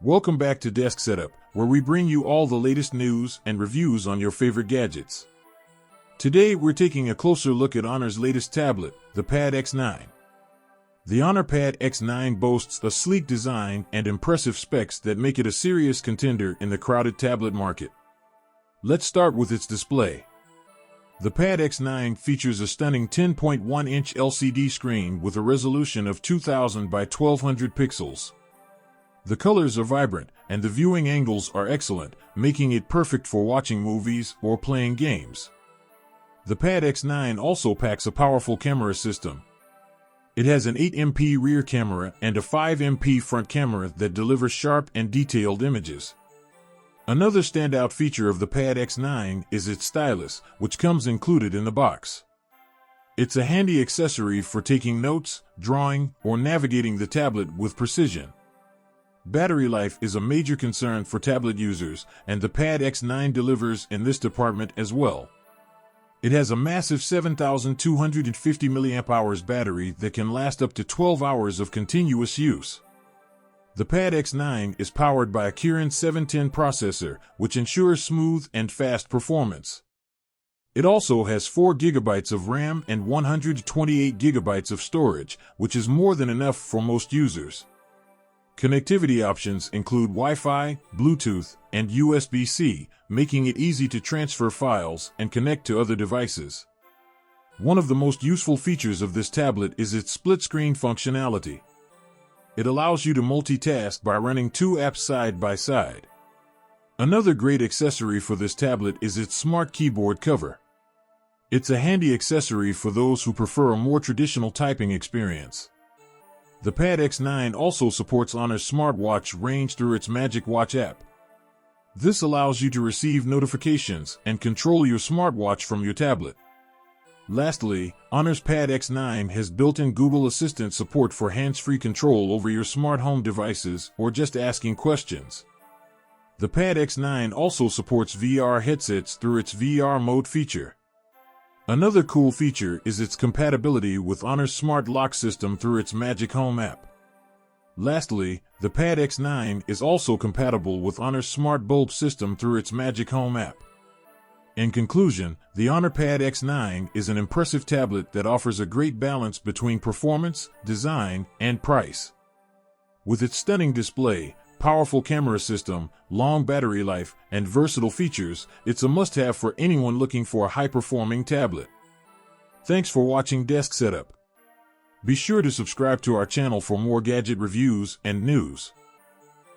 Welcome back to Desk Setup, where we bring you all the latest news and reviews on your favorite gadgets. Today we're taking a closer look at Honor's latest tablet, the Pad X9. The Honor Pad X9 boasts a sleek design and impressive specs that make it a serious contender in the crowded tablet market. Let's start with its display. The Pad X9 features a stunning 10.1-inch LCD screen with a resolution of 2000 by 1200 pixels. The colors are vibrant, and the viewing angles are excellent, making it perfect for watching movies or playing games. The Pad X9 also packs a powerful camera system. It has an 8MP rear camera and a 5MP front camera that delivers sharp and detailed images. Another standout feature of the Pad X9 is its stylus, which comes included in the box. It's a handy accessory for taking notes, drawing, or navigating the tablet with precision. Battery life is a major concern for tablet users, and the Pad X9 delivers in this department as well. It has a massive 7,250 mAh battery that can last up to 12 hours of continuous use. The Pad X9 is powered by a Kirin 710 processor, which ensures smooth and fast performance. It also has 4 GB of RAM and 128 GB of storage, which is more than enough for most users. Connectivity options include Wi-Fi, Bluetooth, and USB-C, making it easy to transfer files and connect to other devices. One of the most useful features of this tablet is its split-screen functionality. It allows you to multitask by running 2 apps side by side. Another great accessory for this tablet is its smart keyboard cover. It's a handy accessory for those who prefer a more traditional typing experience. The Pad X9 also supports Honor's smartwatch range through its Magic Watch app. This allows you to receive notifications and control your smartwatch from your tablet. Lastly, Honor's Pad X9 has built-in Google Assistant support for hands-free control over your smart home devices or just asking questions. The Pad X9 also supports VR headsets through its VR mode feature. Another cool feature is its compatibility with Honor's Smart Lock system through its Magic Home app. Lastly, the Pad X9 is also compatible with Honor's Smart Bulb system through its Magic Home app. In conclusion, the Honor Pad X9 is an impressive tablet that offers a great balance between performance, design, and price. With its stunning display, powerful camera system, long battery life, and versatile features, it's a must-have for anyone looking for a high-performing tablet. Thanks for watching Desk Setup. Be sure to subscribe to our channel for more gadget reviews and news.